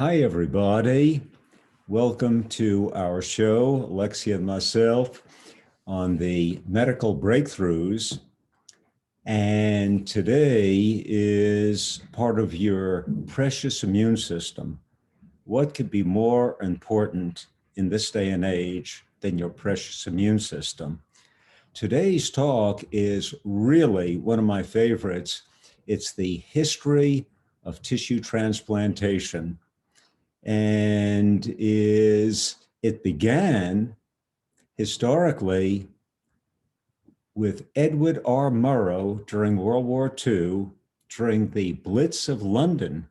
Hi, everybody. Welcome to our show, Alexia and myself, on the medical breakthroughs. And today is part of your precious immune system. What could be more important in this day and age than your precious immune system? Today's talk is really one of my favorites. It's the history of tissue transplantation. And it began historically with Edward R. Murrow during World War II, during the Blitz of London.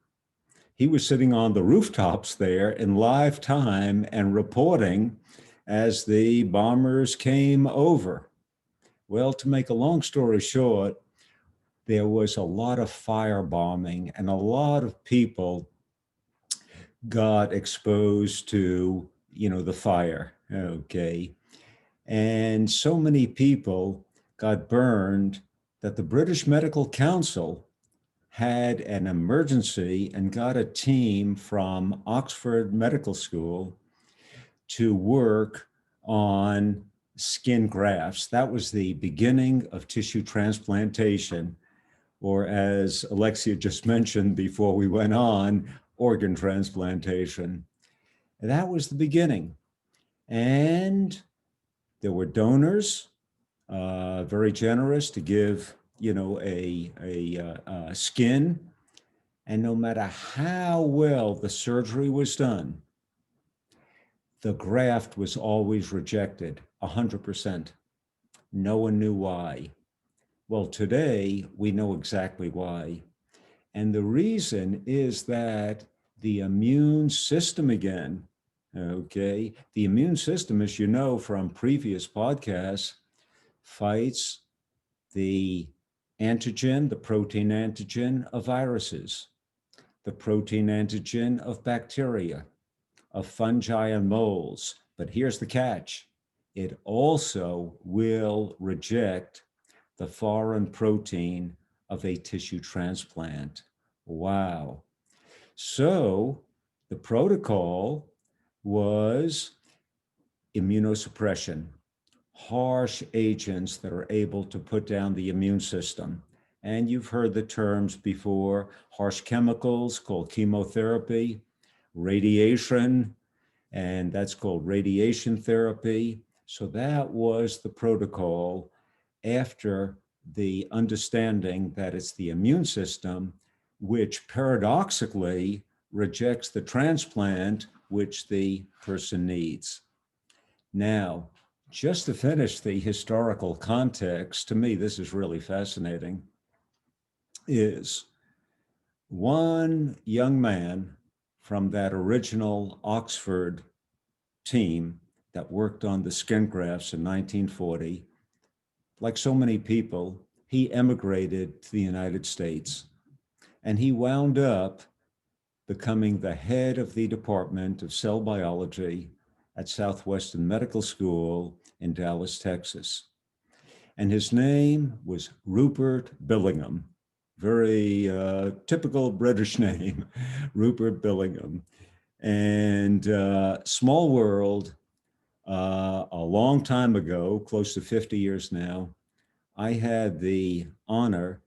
He was sitting on the rooftops there in live time and reporting as the bombers came over. Well, to make a long story short, there was a lot of firebombing and a lot of people got exposed to, the fire, okay? And so many people got burned that the British Medical Council had an emergency and got a team from Oxford Medical School to work on skin grafts. That was the beginning of tissue transplantation, or as Alexia just mentioned before we went on, organ transplantation. That was the beginning. And there were donors, very generous to give, a skin. And no matter how well the surgery was done, the graft was always rejected, 100%. No one knew why. Well, today we know exactly why. And the reason is that the immune system again, okay, the immune system, as you know from previous podcasts, fights the antigen, the protein antigen of viruses, the protein antigen of bacteria, of fungi and molds. But here's the catch. It also will reject the foreign protein of a tissue transplant. Wow. So the protocol was immunosuppression, harsh agents that are able to put down the immune system. And you've heard the terms before, harsh chemicals called chemotherapy, radiation, and that's called radiation therapy. So that was the protocol after the understanding that it's the immune system which paradoxically rejects the transplant which the person needs. Now, just to finish the historical context, to me, this is really fascinating, is one young man from that original Oxford team that worked on the skin grafts in 1940, like so many people, he emigrated to the United States, and he wound up becoming the head of the Department of Cell Biology at Southwestern Medical School in Dallas, Texas. And his name was Rupert Billingham, very typical British name, Rupert Billingham. And small world, a long time ago, close to 50 years now, I had the honor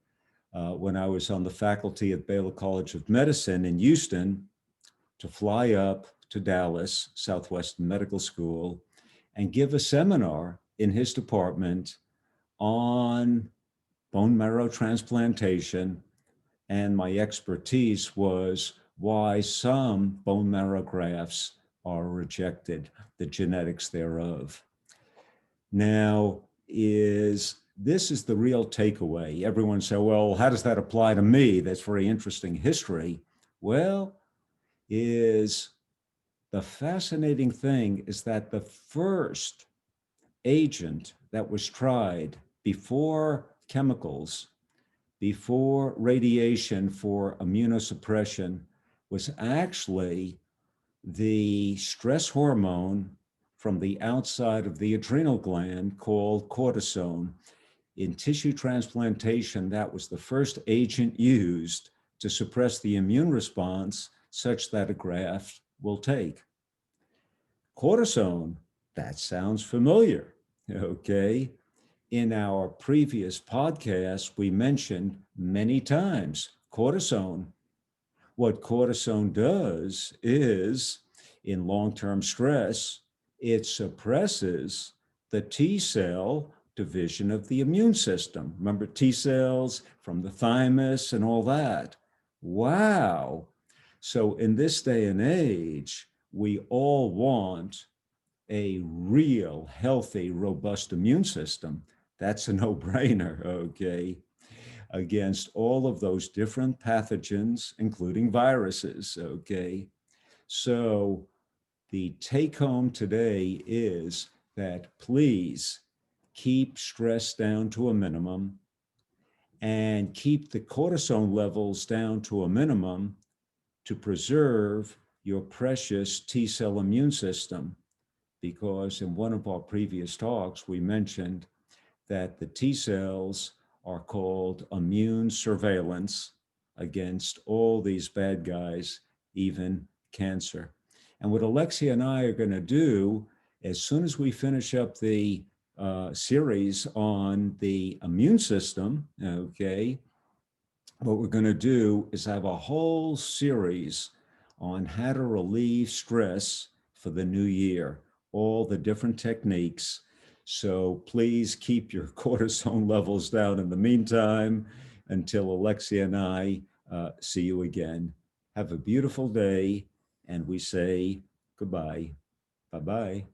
when I was on the faculty at Baylor College of Medicine in Houston to fly up to Dallas, Southwestern Medical School, and give a seminar in his department on bone marrow transplantation. And my expertise was why some bone marrow grafts are rejected, the genetics thereof. Now, this is the real takeaway. Everyone say, well, how does that apply to me? That's very interesting history. Well, the fascinating thing is that the first agent that was tried before chemicals, before radiation for immunosuppression, was actually the stress hormone from the outside of the adrenal gland called cortisone. In tissue transplantation, that was the first agent used to suppress the immune response such that a graft will take. Cortisone, that sounds familiar, okay? In our previous podcast, we mentioned many times cortisone. What cortisone does is, in long-term stress, it suppresses the T cell division of the immune system. Remember T cells from the thymus and all that? Wow. So in this day and age, we all want a real, healthy, robust immune system. That's a no-brainer, okay, against all of those different pathogens, including viruses, okay? So the take home today is that please keep stress down to a minimum and keep the cortisone levels down to a minimum to preserve your precious T cell immune system. Because in one of our previous talks, we mentioned that the T cells are called immune surveillance against all these bad guys, even cancer. And what Alexia and I are going to do, as soon as we finish up the series on the immune system, okay, what we're going to do is have a whole series on how to relieve stress for the new year, all the different techniques. So please keep your cortisone levels down in the meantime until Alexia and I see you again. Have a beautiful day, and we say goodbye. Bye-bye.